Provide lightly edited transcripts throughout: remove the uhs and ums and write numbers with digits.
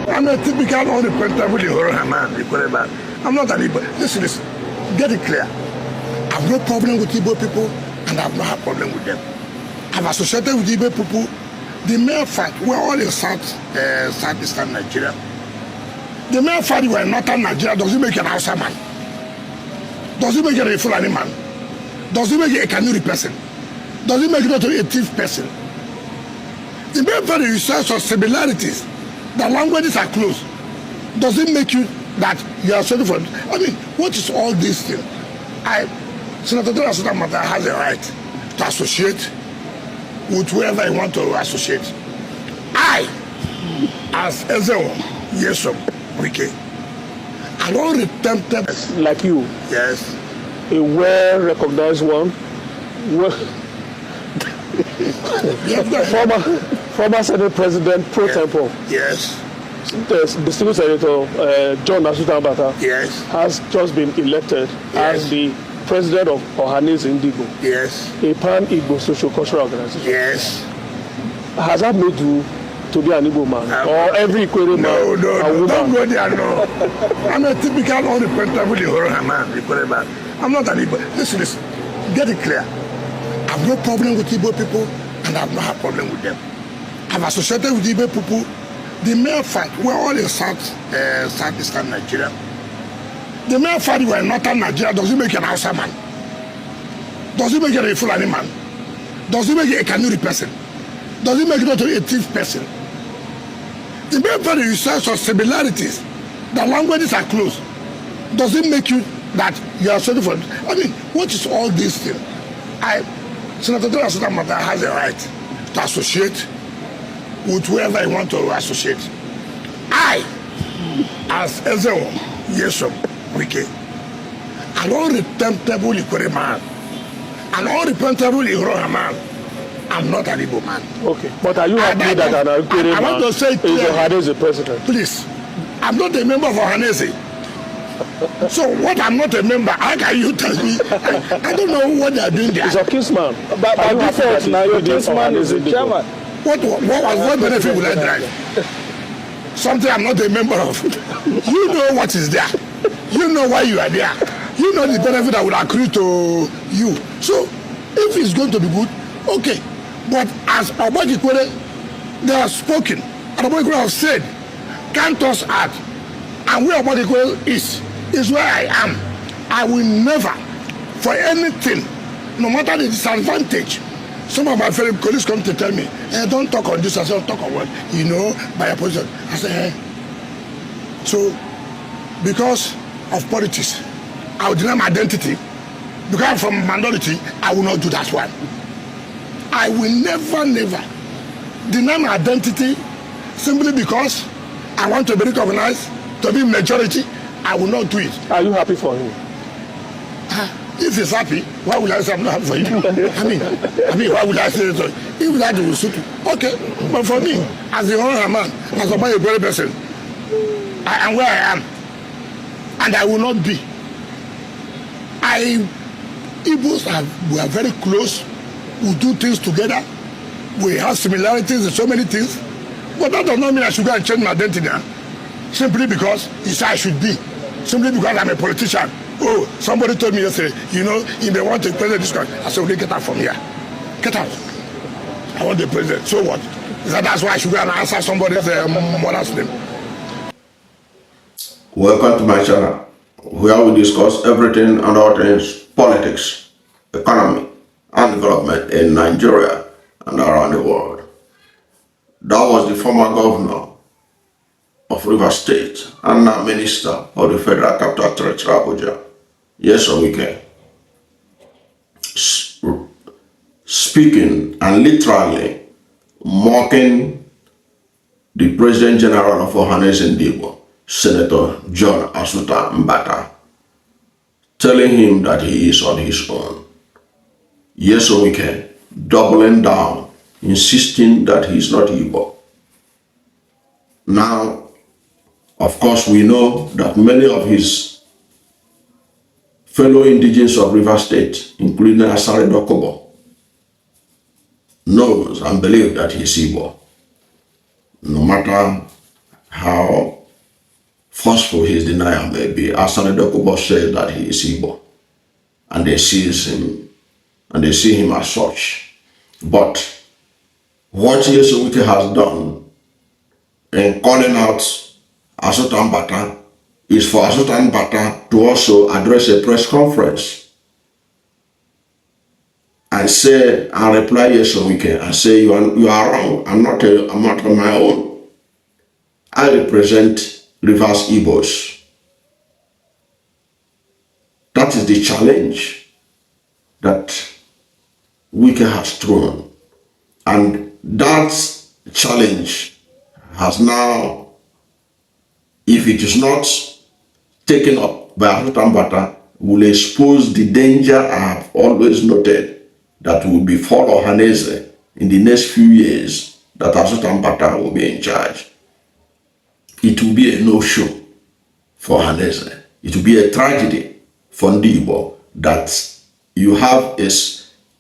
I'm a typical unrepentant man. I'm not an Igbo. Listen, get it clear. I have no problem with Igbo people, and I have no problem with them. I've associated with Igbo people. The mere fact we're all in southeastern Nigeria. The mere fact we're in northern Nigeria doesn't make you an Hausa man. Doesn't make you a Fulani man. Doesn't make you a Kanuri person. Doesn't make you not a thief person. The mere fact that you share some similarities, the languages are close, doesn't make you that you are sorry for. I mean, what is all this thing? Senator John Azuta-Mbata has a right to associate with whoever I want to associate. I, as Nyesom Wike, I don't attempt like you. Yes. A well-recognized one. former Senate President pro tempore. Yes. The distinguished Senator John Azuta-Mbata yes. has just been elected as the President of Ohanaeze Ndigbo. Yes. A pan-Igbo social-cultural organization. Yes. Has that made you to be an Igbo man? Or every Ikwerre man? No, don't go there, no. I'm a typical unrepentant man. I'm not an Igbo. Listen, get it clear. I have no problem with Igbo people, and I have no problem with them. I've associated with Igbo people. The mere fact we're all in southeastern Nigeria. The mere fact we're in northern Nigeria doesn't make you an Hausa man. Doesn't make you a Fulani man. Doesn't make you a Kanuri person. Doesn't make you not a thief person. The mere fact that you share some similarities, the languages are close, doesn't make you that you are sorry for. I mean, what is all this thing? Senator John Azuta-Mbata has a right to associate with whoever I want to associate. I, as Nyesom Wike, an unrepentable Ikwerre man, an unrepentable Igbo man, I'm not an Igbo man. Okay, but are you happy that an Ikwerre man want to say is Ohanaeze President? Please, I'm not a member of Ohanaeze. So what I'm not a member, how can you tell me? I don't know what they are doing there. He's a kinsman. But by default, now your kinsman is the chairman. What benefit will I derive? Something I'm not a member of. You know what is there. You know why you are there. You know the benefit that will accrue to you. So, if it's going to be good, okay. But as Ogbakor Ikwerre, they have spoken. And Ogbakor Ikwerre have said, count us out. And where Ogbakor Ikwerre is where I am. I will never, for anything, no matter the disadvantage. Some of my fellow colleagues come to tell me, don't talk on this, I said, talk on what? You know, by a position. I said, So, because of politics, I will deny my identity. Because I'm from minority, I will not do that one. I will never deny my identity simply because I want to be recognized, to be majority. I will not do it. Are you happy for him? If he's happy, why would I say I'm not happy for him? I mean, why would I say so? If that will suit, okay. But for me, as a honorable man, as a very person, I am where I am, and I will not be. Igbos we are very close. We do things together. We have similarities in so many things. But that does not mean I should go and change my identity now. Simply because it's I should be. Simply because I'm a politician. Oh, somebody told me yesterday, you know, if they want to president this country, I said, okay, get out from here. Get out. I want the president. So what? That's why I should go and answer somebody's mother's name. Welcome to my channel, where we discuss everything and all things politics, economy, and development in Nigeria and around the world. That was the former governor of Rivers State and now Minister of the Federal Capital Territory, Abuja, Nyesom Wike, speaking and literally mocking the President General of Ohanaeze Ndigbo, Senator John Azuta-Mbata, telling him that he is on his own. Nyesom Wike doubling down, insisting that he is not Igbo. Now, of course, we know that many of his fellow indigenes of Rivers State, including Asare Dokobo, knows and believes that he is Igbo. No matter how forceful his denial may be, as Senator says that he is Igbo, and they see him as such. But what Nyesom Wike has done in calling out Azuta-Mbata is for Azuta-Mbata to also address a press conference and say and reply Nyesom Wike and say you are wrong. I'm not on my own. I represent Rivers Igbos. That is the challenge that Wike has thrown, and that challenge has now, if it is not taken up by Azuta-Mbata, will expose the danger I have always noted that will befall Ohanaeze in the next few years that Azuta-Mbata will be in charge. It will be a no-show for Ohanaeze. It will be a tragedy for Ndigbo that you have a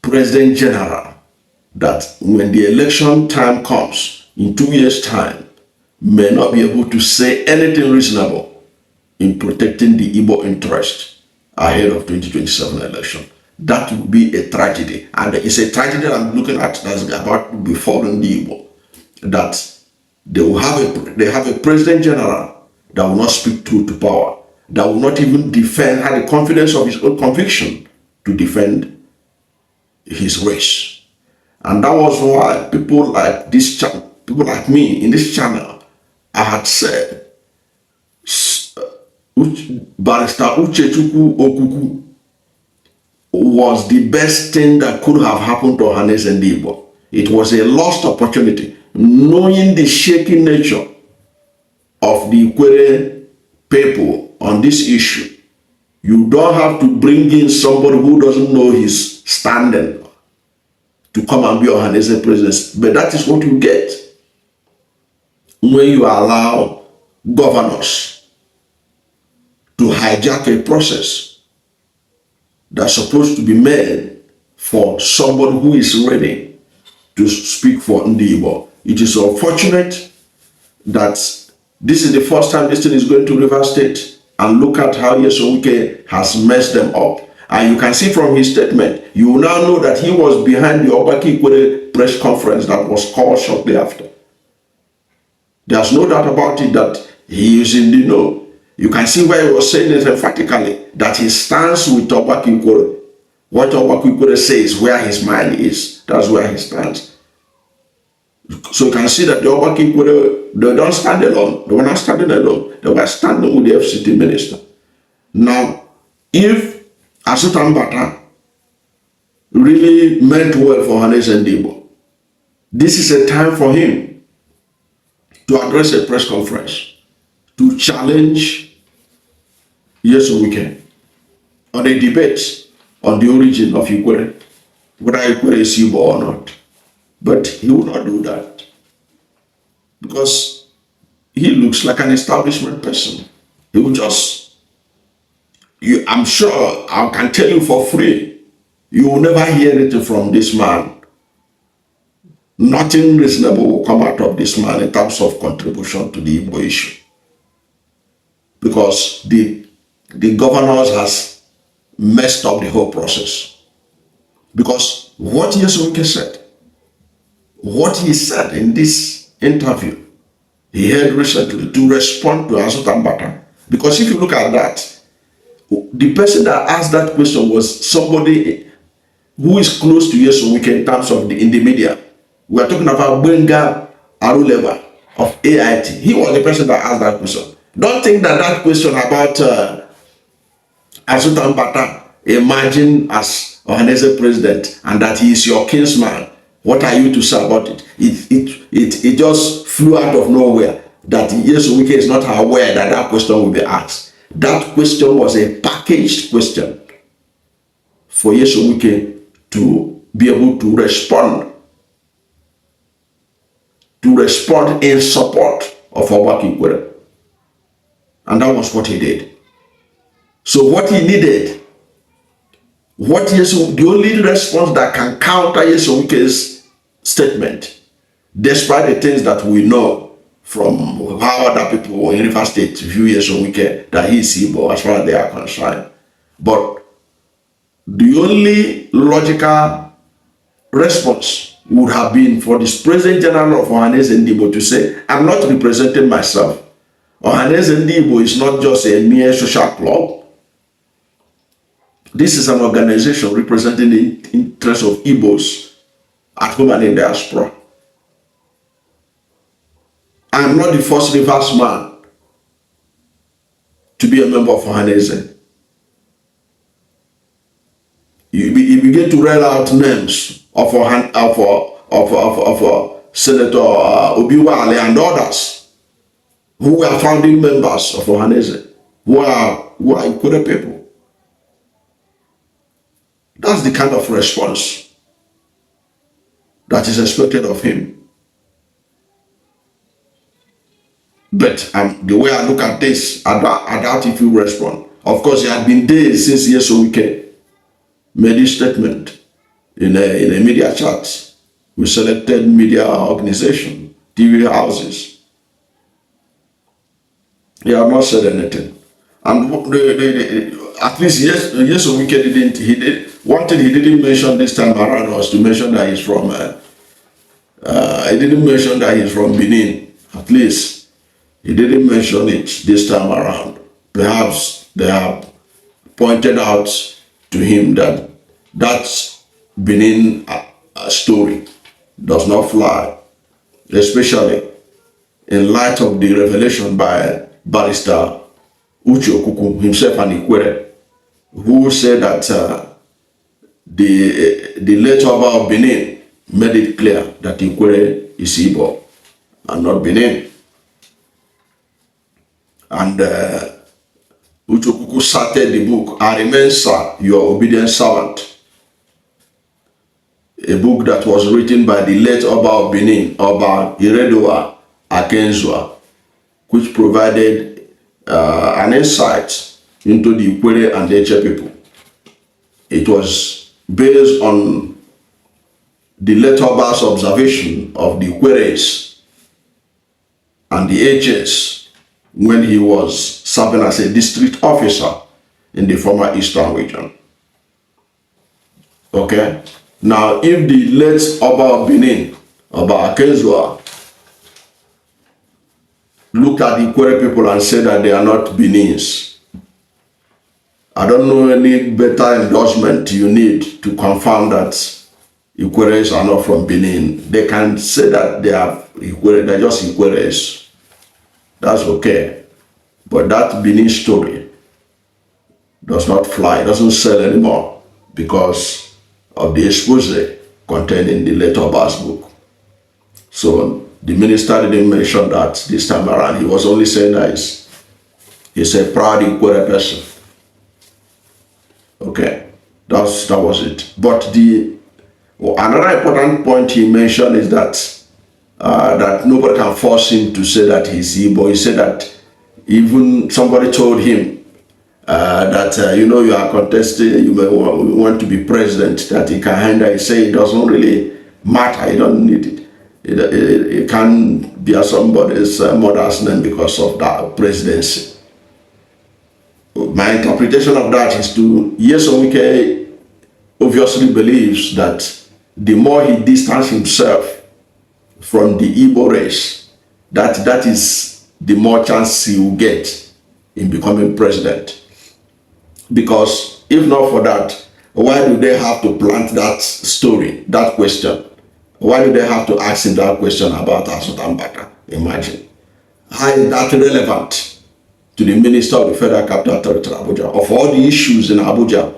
President General that when the election time comes in 2 years' time may not be able to say anything reasonable in protecting the Igbo interest ahead of 2027 election. That will be a tragedy, and it's a tragedy I'm looking at that's about to befall the Igbo, that they have a President General that will not speak truth to power, that will not even have the confidence of his own conviction to defend his race. And that was why people like me in this channel, I had said, Barrister Uchechukwu Okuku was the best thing that could have happened to Ohanaeze Ndigbo. It was a lost opportunity, knowing the shaky nature of the Ikwerre people on this issue. You don't have to bring in somebody who doesn't know his standing to come and be Ohanaeze President. But that is what you get when you allow governors to hijack a process that's supposed to be made for somebody who is ready to speak for Ndigbo. It is unfortunate that this is the first time this thing is going to Rivers State, and look at how Nyesom Wike has messed them up. And you can see from his statement, you will now know that he was behind the Ogbakor Ikwerre press conference that was called shortly after. There's no doubt about it that he is in the know. You can see where he was saying it emphatically, that he stands with Ogbakor Ikwerre. What Ogbakor Ikwerre says, where his mind is, that's where he stands. So you can see that the Ogbakor Ikwerre, they don't stand alone. They were not standing alone. They were standing with the FCT minister. Now, if Azuta-Mbata really meant well for Ohanaeze Ndigbo, this is a time for him to address a press conference, to challenge Nyesom Wike on a debate on the origin of Ikwerre, whether Ikwerre is Igbo or not. But he will not do that because he looks like an establishment person. He will just, I'm sure, I can tell you for free, you will never hear anything from this man. Nothing reasonable will come out of this man in terms of contribution to the Igbo issue. Because the governors has messed up the whole process. Because what Nyesom Wike said, what he said in this interview, he had recently to respond to Azuta-Mbata. Because if you look at that, the person that asked that question was somebody who is close to Nyesom Wike in terms of in the media. We are talking about Benga Aruleva of AIT. He was the person that asked that question. Don't think that question about Azuta-Mbata emerging as Ohanaeze President and that he is your kinsman. What are you to say about it? It just flew out of nowhere that Nyesom Wike is not aware that that question will be asked. That question was a packaged question for Nyesom Wike to be able to respond in support of Ogbakor Ikwerre. And that was what he did. So what he needed, the only response that can counter Nyesom Wike's statement, despite the things that we know from how other people in River State view Nyesom Wike, that he is Igbo as far as they are concerned. But the only logical response would have been for this President General of Ohanaeze Ndigbo to say, I'm not representing myself. Ohanaeze Ndigbo is not just a mere social club. This is an organization representing the interests of Igbos at home and in diaspora. I am not the first reverse man to be a member of Ohanaeze. You begin to read out names of Senator Obiwale and others who were founding members of Ohanaeze, who are Ikwerre people. That's the kind of response that is expected of him. But the way I look at this, I doubt if he will respond. Of course, it had been days since Nyesom Wike made this statement in a media chat with selected media organization, TV houses. He had not said anything. And at least Nyesom Wike one thing he didn't mention this time around was to mention that he's from, he didn't mention that he's from Benin. At least he didn't mention it this time around. Perhaps they have pointed out to him that that Benin story does not fly, especially in light of the revelation by Barrister Uche Okuku himself and Ikwerre, who said that the late Oba of Benin made it clear that Ikwerre is Igbo and not Benin. And Uche Okuku cited the book, I Remain Sir, Your Obedient Servant, a book that was written by the late Oba of Benin, Oba Iredua Akenzua, which provided an insight into the Ikwerre and Eche people. It was based on the late Oba's observation of the Ikwerres and the Eches when he was serving as a district officer in the former Eastern region. Okay? Now, if the late Oba of Benin, Oba Akenzua, looked at the Ikwerre people and said that they are not Benins, I don't know any better endorsement you need to confirm that Ikwerres are not from Benin. They can say that they are Ikwerre, they're just Ikwerres. That's okay. But that Benin story does not fly, doesn't sell anymore because of the expose contained in the late Oba's book. So the minister didn't mention that this time around. He was only saying that he's a proud Ikwerre person. Okay, that was it. But another important point he mentioned is that that nobody can force him to say that he's Igbo. He said that even somebody told him that you are contesting, you may want to be president, that he can handle. He say it doesn't really matter. He don't need it. It can be somebody's mother's name because of that presidency. My interpretation of that is Nyesom Wike obviously believes that the more he distances himself from the Igbo race, that is the more chance he will get in becoming president. Because if not for that, why do they have to plant that story, that question? Why do they have to ask him that question about Azuta-Mbata? Imagine. How is that relevant to the Minister of the Federal Capital Territory, Abuja? Of all the issues in Abuja,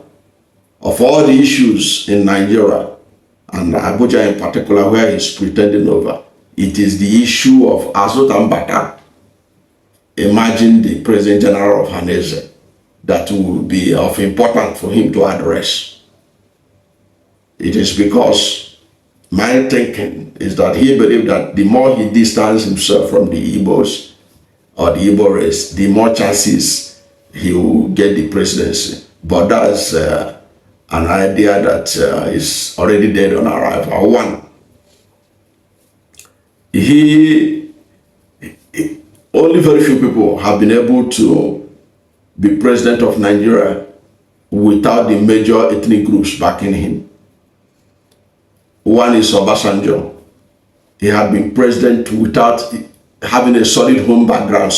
of all the issues in Nigeria, and Abuja in particular, where he's pretending over, it is the issue of Azuta-Mbata. Imagine the President General of Ohanaeze that will be of importance for him to address. It is because my thinking is that he believed that the more he distances himself from the Igbos or the Igbo race, the more chances he will get the presidency. But that's an idea that is already dead on arrival. One, he only very few people have been able to be president of Nigeria without the major ethnic groups backing him. One is Obasanjo. He had been president without having a solid home background,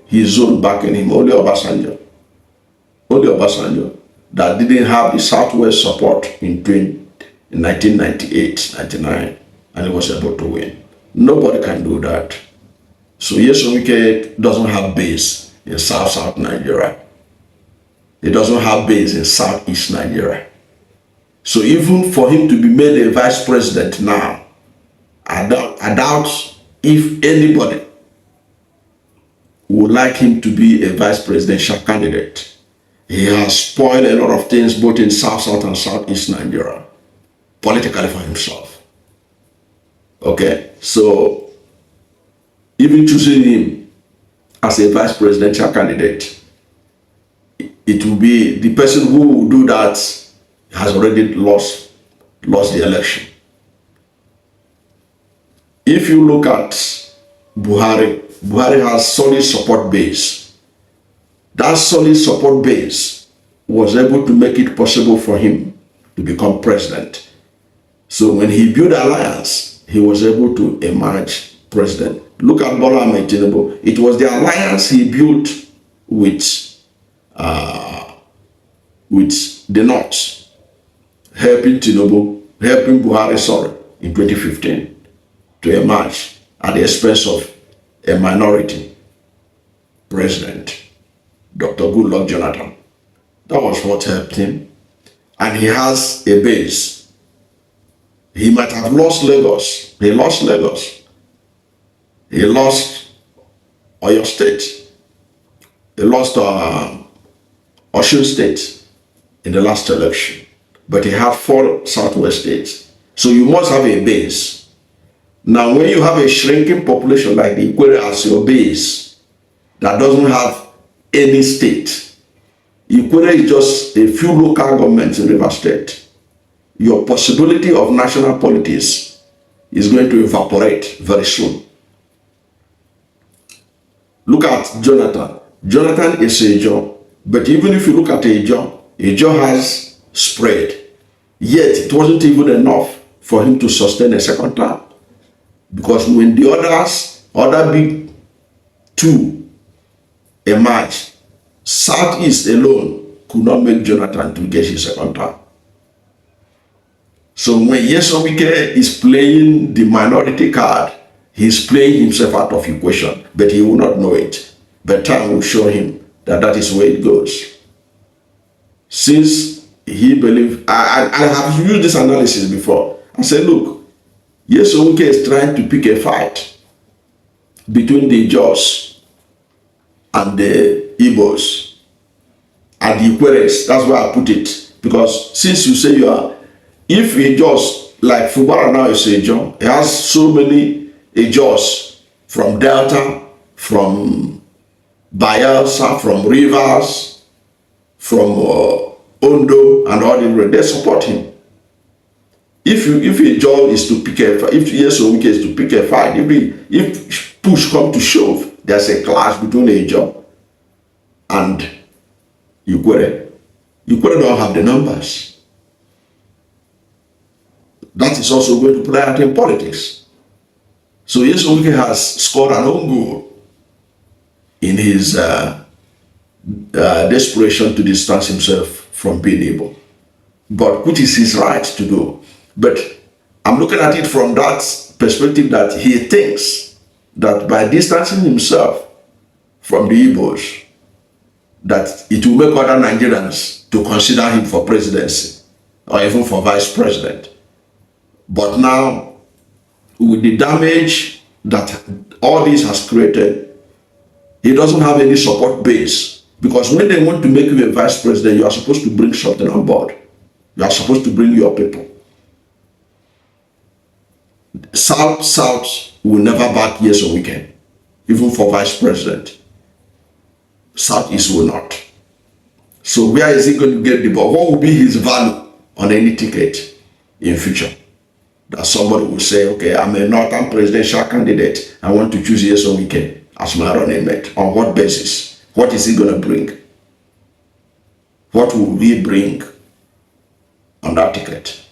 his own backing him. Only Obasanjo that didn't have the Southwest support in 1998, 99, and he was able to win. Nobody can do that. So Nyesom Wike doesn't have base in South Nigeria. He doesn't have base in Southeast Nigeria. So even for him to be made a vice president now, I doubt if anybody would like him to be a vice presidential candidate. He has spoiled a lot of things both in South and Southeast Nigeria, politically for himself. Okay, so even choosing him as a vice presidential candidate, it will be the person who will do that has already lost the election. If you look at Buhari has solid support base. That solid support base was able to make it possible for him to become president. So when he built alliance, he was able to emerge president. Look at Bola Ahmed Tinubu. It was the alliance he built with the North, helping Buhari, in 2015 to emerge at the expense of a minority president, Dr. Goodluck Jonathan. That was what helped him. And he has a base. He might have lost Lagos. He lost Lagos. He lost Oyo State. He lost Osun State in the last election. But he had 4 Southwest states. So you must have a base. Now, when you have a shrinking population like the Ikwerre as your base that doesn't have any state, Ikwerre is just a few local governments in River State, your possibility of national politics is going to evaporate very soon. Look at Jonathan. Jonathan is Ejo, but even if you look at Ejo has spread. Yet it wasn't even enough for him to sustain a second term. Because when the other big 2 emerged, Southeast alone could not make Jonathan to get his second term. So when Nyesom Wike is playing the minority card, he's playing himself out of equation, but he will not know it. But time will show him that that is where it goes. Since he believed, I have used this analysis before. I said, look, Nyesom Wike is trying to pick a fight between the Jaws and the Igbos and the Ikwerres. That's why I put it. Because since you say you are, if a Jaws, like Fubara now is a Jaw, he has so many Jaws from Delta, from Bayelsa, from Rivers, from Ondo, and all the rest, they support him. If a job is to pick a fight, if Nyesom Wike is to pick a fight, if push come to shove, there's a clash between a job and Ikwerre. Ikwerre don't have the numbers. That is also going to play out in politics. So Nyesom Wike has scored an own goal in his desperation to distance himself from being able, but which is his right to do. But I'm looking at it from that perspective that he thinks that by distancing himself from the Igbos, that it will make other Nigerians to consider him for presidency or even for vice president. But now, with the damage that all this has created, he doesn't have any support base. Because when they want to make you a vice president, you are supposed to bring something on board. You are supposed to bring your people. South will never back Nyesom Wike, even for vice president. Southeast will not. So where is he going to get the ball? What will be his value on any ticket in future? That somebody will say, okay, I'm a northern presidential candidate. I want to choose Nyesom Wike as my running mate. On what basis? What is he going to bring? What will we bring on that ticket?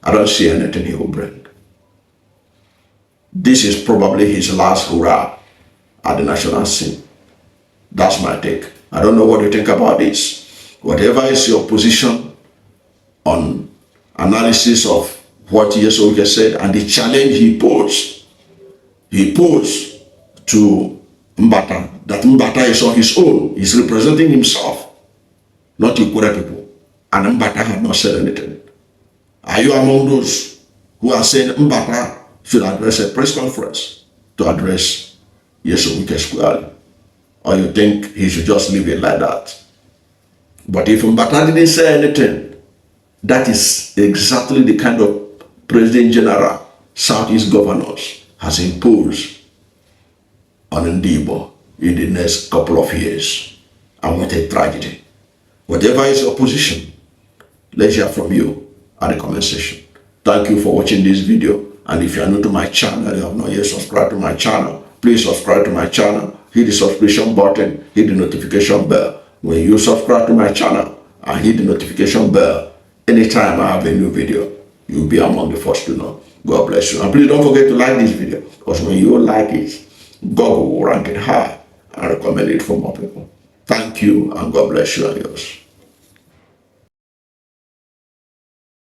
I don't see anything he will bring. This is probably his last hurrah at the national scene. That's my take. I don't know what you think about this. Whatever is your position on analysis of what Nyesom Wike said and the challenge he posed to Mbata, that Mbata is on his own, he's representing himself, not Ikwerre people, and Mbata had not said anything. Are you among those who are saying Mbata should address a press conference to address Nyesom Wike squarely? Or you think he should just leave it like that? But if Mbata didn't say anything, that is exactly the kind of President General Southeast governors has imposed on Ndigbo in the next couple of years. And what a tragedy. Whatever is your position, let's hear from you at the comment section. Thank you for watching this video. And if you are new to my channel, you have not yet subscribed to my channel, please subscribe to my channel. Hit the subscription button, hit the notification bell. When you subscribe to my channel and hit the notification bell, anytime I have a new video, you'll be among the first to know. God bless you. And please don't forget to like this video, because when you like it, God will rank it high and recommend it for more people. Thank you, and God bless you and yours.